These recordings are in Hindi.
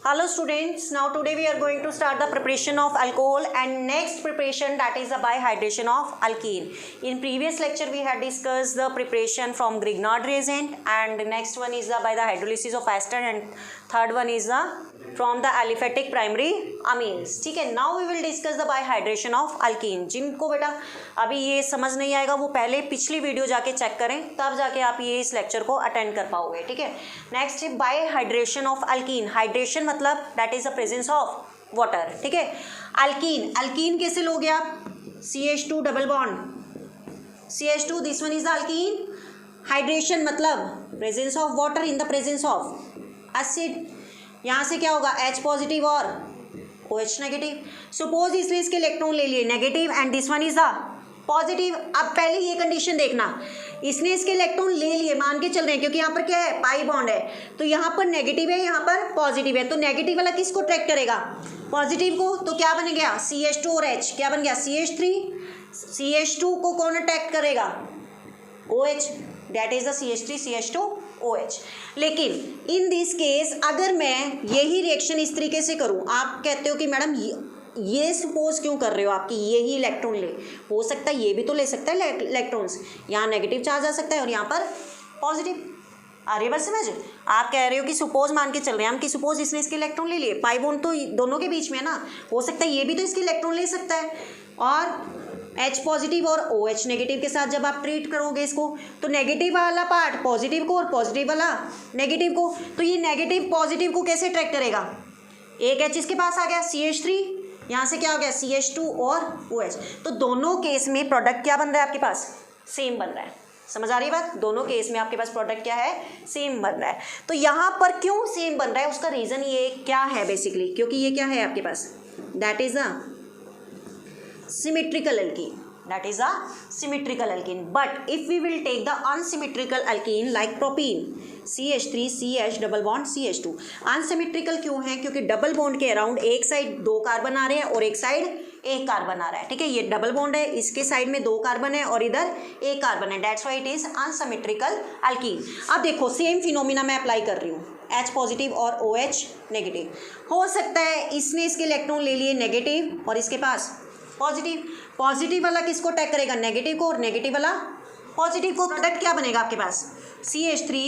Hello students, now today we are going to start the preparation of alcohol and next preparation, that is the bihydration of alkene. In previous lecture we had discussed the preparation from Grignard reagent, and next one is by the hydrolysis of ester, and third one is from the aliphatic primary amines. ठीक है, now we will discuss the bihydration of alkene. जिनको बेटा अभी ये समझ नहीं आएगा वो पहले पिछली वीडियो जाके चेक करें, तब जाके आप ये इस लेक्चर को अटेंड कर पाओगे. ठीक है, नेक्स्ट है बायहाइड्रेशन ऑफ अल्कीन. हाइड्रेशन मतलब that is the presence of water. ठीक है, अल्कीन, अल्कीन कैसे लोगे आप? CH2 double bond CH2, this one is the alkene. Hydration मतलब presence of water in the presence of acid. यहाँ से क्या होगा? H पॉजिटिव और OH नेगेटिव. सपोज इसने इसके इलेक्ट्रॉन ले लिए negative and this one is the positive. अब पहले ये कंडीशन देखना, इसने इसके इलेक्ट्रॉन ले लिए, मान के चल रहे हैं, क्योंकि यहाँ पर क्या है? पाई बॉन्ड है, तो यहाँ पर नेगेटिव है, यहाँ पर पॉजिटिव है, तो नेगेटिव वाला किसको ट्रैक करेगा? पॉजिटिव को. तो क्या बन गया? CH2 और H. क्या बन गया? CH3. CH2 को कौन अटैक करेगा? OH. That is the CH3 CH2 OH. लेकिन इन दिस केस अगर मैं यही रिएक्शन इस तरीके से करूं, आप कहते हो कि मैडम ये सपोज क्यों कर रहे हो आपकी यही इलेक्ट्रॉन ले, हो सकता है ये भी तो ले सकता है इलेक्ट्रॉन्स, यहाँ नेगेटिव चार्ज आ सकता है और यहाँ पर पॉजिटिव. आ रही है बस समझ? आप कह रहे हो कि सपोज मान के चल रहे हैं हम कि सपोज इसने इसके इलेक्ट्रॉन ले लिए, पाई बॉन्ड तो दोनों के बीच में है ना, हो सकता है ये भी तो इसके इलेक्ट्रॉन ले सकता है, और H पॉजिटिव और OH नेगेटिव के साथ जब आप ट्रीट करोगे इसको, तो नेगेटिव वाला पार्ट पॉजिटिव को और पॉजिटिव वाला नेगेटिव को, तो ये नेगेटिव पॉजिटिव को कैसे ट्रैक करेगा? एक H इसके पास आ गया CH3, यहाँ से क्या हो गया? CH2 और OH. तो दोनों केस में प्रोडक्ट क्या बन रहा है आपके पास? सेम बन रहा है. समझ आ रही बात? दोनों केस में आपके पास प्रोडक्ट क्या है? सेम बन रहा है. तो यहाँ पर क्यों सेम बन रहा है उसका रीज़न ये क्या है बेसिकली, क्योंकि ये क्या है आपके पास? That is a symmetrical alkene. That is a symmetrical alkene. But if we will take the unsymmetrical alkene like propene, CH3 CH double bond CH2. Unsymmetrical क्यों है? क्योंकि डबल बॉन्ड के अराउंड एक साइड 2 कार्बन आ रहे हैं और एक साइड 1 कार्बन आ रहा है. ठीक है, ये डबल बॉन्ड है, इसके साइड में 2 कार्बन है और इधर 1 कार्बन है. That's why it is unsymmetrical alkyne. अब देखो सेम फिनोमिना मैं अप्लाई कर रही हूँ, H पॉजिटिव और OH नेगेटिव. हो सकता है इसने इसके इलेक्ट्रॉन ले लिए नेगेटिव और इसके पास पॉजिटिव. पॉजिटिव वाला किसको अटैक करेगा? नेगेटिव को, और नेगेटिव वाला पॉजिटिव को. प्रोडक्ट क्या बनेगा आपके पास? CH3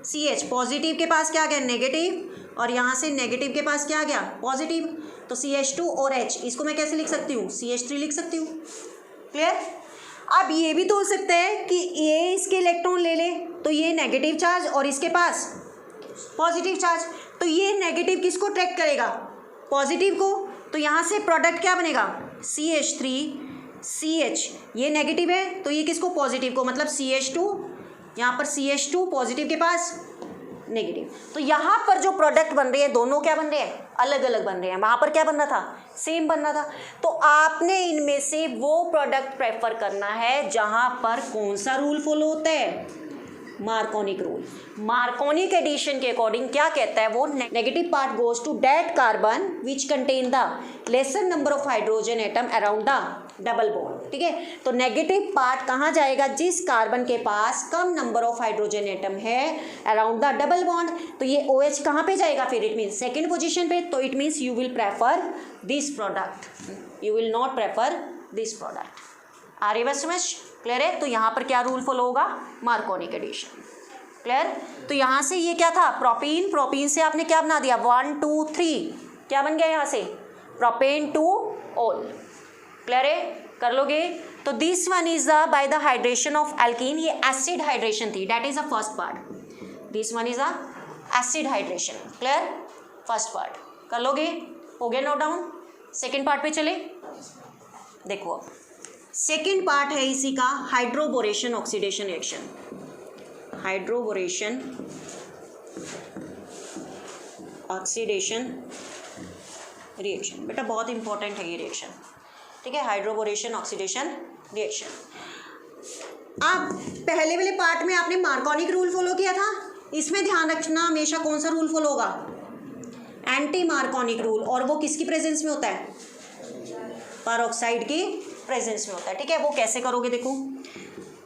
CH. पॉजिटिव के पास क्या आ गया? नेगेटिव, और यहाँ से नेगेटिव के पास क्या आ गया? पॉजिटिव. तो CH2 और H, इसको मैं कैसे लिख सकती हूँ? CH3 लिख सकती हूँ. क्लियर? अब ये भी तो हो सकता है कि ये इसके इलेक्ट्रॉन ले ले, तो ये नेगेटिव चार्ज और इसके पास पॉजिटिव चार्ज, तो ये नेगेटिव किसको ट्रैक करेगा? पॉजिटिव को. तो यहाँ से प्रोडक्ट क्या बनेगा? CH3 CH. ये नेगेटिव है तो ये किसको? पॉजिटिव को, मतलब CH2. यहाँ पर CH2 पॉजिटिव के पास नेगेटिव. तो यहाँ पर जो प्रोडक्ट बन रहे हैं दोनों क्या बन रहे हैं? अलग अलग बन रहे हैं. वहाँ पर क्या बन रहा था? सेम बन रहा था. तो आपने इनमें से वो प्रोडक्ट प्रेफर करना है जहाँ पर कौन सा रूल फॉलो होता है? Markovnikov rule. मार्कोनिक एडिशन के अकॉर्डिंग क्या कहता है वो? Negative part goes to that carbon which contain the lesser number of hydrogen atom around the double bond. ठीक है, तो नेगेटिव पार्ट कहाँ जाएगा? जिस कार्बन के पास कम नंबर ऑफ हाइड्रोजन एटम है अराउंड द डबल बॉन्ड. तो ये OH कहाँ पे जाएगा फिर? इट मीन्स सेकेंड पोजिशन पे. तो it means you will prefer this product, you will not prefer this product. आ रही बस समझ? क्लियर है? तो यहाँ पर क्या रूल फॉलो होगा? Markovnikov addition. क्लियर? तो यहाँ से ये क्या था? प्रोपीन. प्रोपीन से आपने क्या बना दिया? 1 2 3. क्या बन गया यहाँ से? Propane two all. क्लियर है? कर लोगे? तो this one is the by the hydration of alkene. ये एसिड हाइड्रेशन थी. That is the first part. This one is the acid hydration. Clear? First part कर लोगे? हो गया नोट डाउन? सेकेंड पार्ट पे चले. देखो सेकेंड पार्ट है इसी का hydroboration oxidation reaction. Hydroboration oxidation reaction बेटा बहुत इंपॉर्टेंट है ये रिएक्शन. ठीक है, हाइड्रोबोरेशन ऑक्सीडेशन रिएक्शन. अब पहले वाले पार्ट में आपने मार्कोनिक रूल फॉलो किया था, इसमें ध्यान रखना हमेशा कौन सा रूल फॉलो होगा? Anti Markovnikov rule. और वो किसकी प्रेजेंस में होता है? पेरोक्साइड की प्रेजेंस में होता है. ठीक है, वो कैसे करोगे? देखो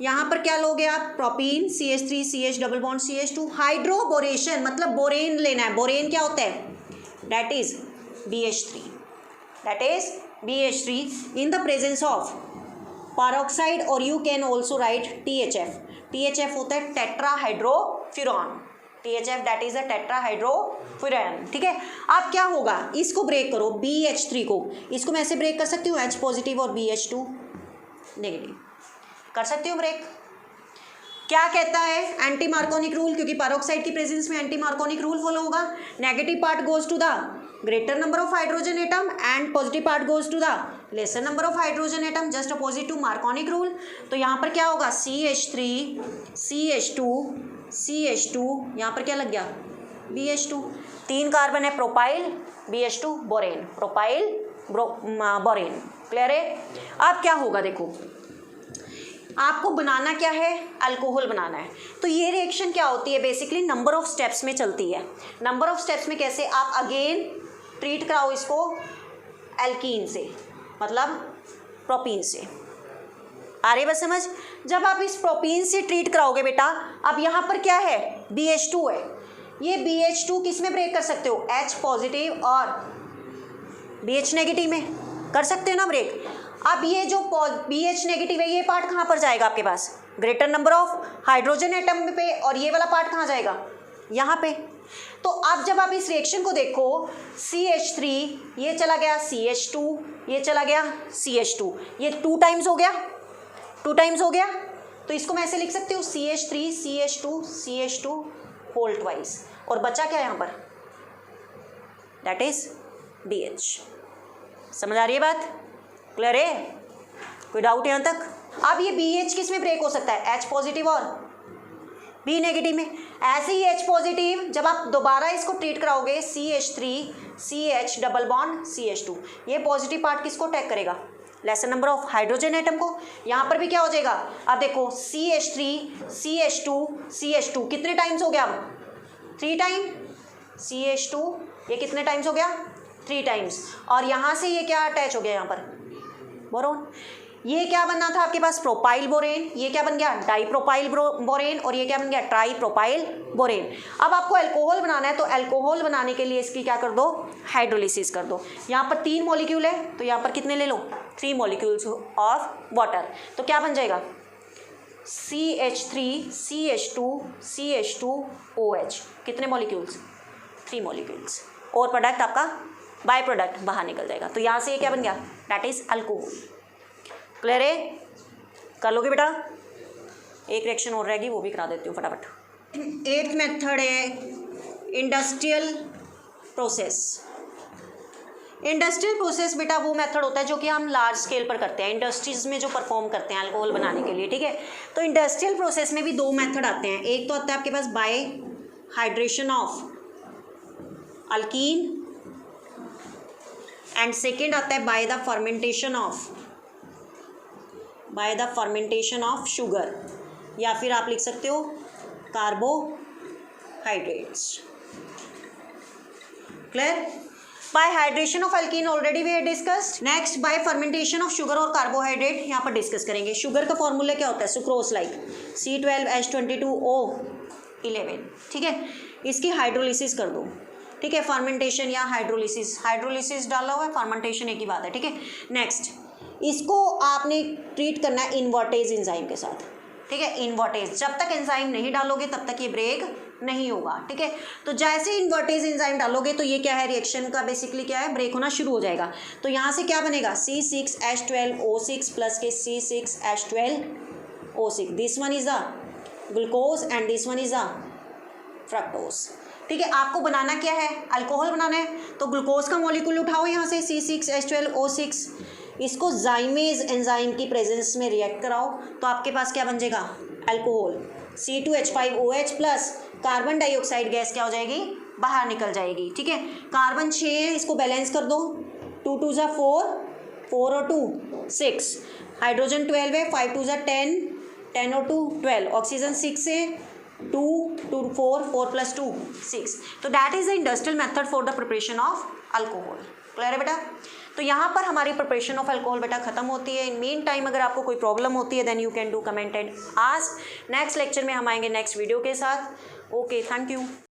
यहाँ पर क्या लोगे आप? Propene CH3 CH double bond CH2. Hydroboration मतलब बोरेन लेना है. बोरेन क्या होता है? that is BH3, that is BH3 in the presence of peroxide, और you can also write THF. THF होता है tetrahydrofuran, THF that is a tetrahydrofuran, ठीक है। अब क्या होगा, इसको ब्रेक करो BH3 को, इसको मैं ऐसे ब्रेक कर सकती हूँ H पॉजिटिव और BH2 नेगेटिव, कर सकती हूँ ब्रेक। क्या कहता है एंटी मार्कोनिक रूल, क्योंकि पेरोक्साइड की प्रेजेंस में एंटी मार्कोनिक रूल फॉलो होगा। Negative part goes to the greater number of hydrogen atom and positive part goes to the lesser number of hydrogen atom, just opposite to Markovnikov rule. तो यहाँ पर क्या होगा CH3 CH2 CH2, यहाँ पर क्या लग गया BH2, 3 कार्बन है propyl, BH2 borane, propyl borane, clear है। अब क्या होगा, देखो आपको बनाना क्या है, अल्कोहल बनाना है। तो ये रिएक्शन क्या होती है, बेसिकली नंबर ऑफ स्टेप्स में चलती है। नंबर ऑफ स्टेप्स में कैसे, आप अगेन ट्रीट कराओ इसको एल्कीन से, मतलब प्रोपीन से, आ रही बस समझ। जब आप इस प्रोपीन से ट्रीट कराओगे बेटा, अब यहाँ पर क्या है BH2 है, ये BH2 किस में ब्रेक कर सकते हो, H पॉजिटिव और BH नेगेटिव में कर सकते हो ना ब्रेक। अब ये जो BH नेगेटिव है, ये पार्ट कहाँ पर जाएगा आपके पास, greater number of hydrogen atom पे, और ये वाला पार्ट कहाँ जाएगा, यहाँ पे। तो अब जब आप इस रिएक्शन को देखो, CH3 ये चला गया CH2, ये चला गया CH2, ये 2 टाइम्स हो गया, 2 टाइम्स हो गया। तो इसको मैं ऐसे लिख सकती हूँ CH3 CH2 CH2 whole twice, और बचा क्या यहाँ पर, दैट इज BH। समझ आ रही है बात, क्लियर है, कोई डाउट यहाँ तक। अब ये BH किस में ब्रेक हो सकता है, H पॉजिटिव और B नेगेटिव में। ऐसे ही H पॉजिटिव जब आप दोबारा इसको ट्रीट कराओगे CH3 CH double bond CH2, ये पॉजिटिव पार्ट किसको अटैक करेगा, laser number of hydrogen atom को। यहाँ पर भी क्या हो जाएगा, अब देखो CH3 CH2 CH2 कितने टाइम्स हो गया, अब 3 टाइम, CH2 ये कितने टाइम्स हो गया, 3 टाइम्स, और यहाँ से ये क्या अटैच हो गया यहाँ पर, बोरोन। ये क्या बनना था आपके पास, प्रोपाइल बोरेन, ये क्या बन गया डाइप्रोपाइल बोरेन, और ये क्या बन गया ट्राइप्रोपाइल बोरेन। अब आपको अल्कोहल बनाना है, तो अल्कोहल बनाने के लिए इसकी क्या कर दो, हाइड्रोलिसिस कर दो। यहाँ पर 3 मॉलिक्यूल है, तो यहाँ पर कितने ले लो, 3 मॉलिक्यूल्स ऑफ वाटर, तो क्या बन जाएगा CH3 CH2 CH2OH, कितने मॉलिक्यूल्स, 3 मॉलिक्यूल्स, और प्रोडक्ट आपका बाय प्रोडक्ट बाहर निकल जाएगा। तो यहाँ से ये क्या बन गया, दैट इज अल्कोहल। क्लियर है, कर लोगे बेटा। एक रिएक्शन और रहेगी, वो भी करा देती हूँ फटाफट। 8th मेथड है इंडस्ट्रियल प्रोसेस। इंडस्ट्रियल प्रोसेस बेटा वो मेथड होता है जो कि हम लार्ज स्केल पर करते हैं, इंडस्ट्रीज में जो परफॉर्म करते हैं अल्कोहल बनाने के लिए, ठीक है। तो इंडस्ट्रियल प्रोसेस में भी 2 मेथड आते हैं, एक तो आता है आपके पास by hydration of alkene, and second आता है by the fermentation of sugar, या फिर आप लिख सकते हो carbohydrates. Clear, by hydration of alkene already we have discussed. Next by fermentation of sugar और कार्बोहाइड्रेट यहाँ पर डिस्कस करेंगे। शुगर का फॉर्मूला क्या होता है, सुक्रोज लाइक C12H22O11, ठीक है। इसकी हाइड्रोलिसिस कर दो, ठीक है, फर्मेंटेशन या हाइड्रोलिसिस डाला हुआ है, फर्मेंटेशन एक ही बात है, ठीक है। नेक्स्ट इसको आपने ट्रीट करना है इन्वर्टेज एंजाइम के साथ, ठीक है। इन्वर्टेज, जब तक एंजाइम नहीं डालोगे तब तक ये ब्रेक नहीं होगा, ठीक है। तो जैसे इन्वर्टेज एंजाइम डालोगे तो ये क्या है, रिएक्शन का बेसिकली क्या है, ब्रेक होना शुरू हो जाएगा। तो यहाँ से क्या बनेगा, C6H12O6 प्लस के C6H12O6, this one is the glucose and this one is the fructose, ठीक है। आपको बनाना क्या है, अल्कोहल बनाना है, तो ग्लूकोज का मॉलिक्यूल उठाओ यहाँ से C6H12O6, इसको जाइमेज एंजाइम की प्रेजेंस में रिएक्ट कराओ, तो आपके पास क्या बन जाएगा, alcohol. C2H5OH plus carbon dioxide gas क्या हो जाएगी, बाहर निकल जाएगी, ठीक है। कार्बन 6 है, इसको बैलेंस कर दो, 2 2 ज़ा 4, 4 और 2 6, हाइड्रोजन 12 है, 5 2 ज़ा 10, 10 और 2 12, ऑक्सीजन 6 है, 2 2 4, 4 प्लस 2 6। तो that is the industrial method for the preparation of alcohol. Clear है बेटा। तो यहाँ पर हमारी प्रिपरेशन ऑफ अल्कोहल बेटा खत्म होती है। इन मीन टाइम अगर आपको कोई प्रॉब्लम होती है then you can do comment and ask. Next lecture में हम आएंगे नेक्स्ट वीडियो के साथ। Okay, thank you.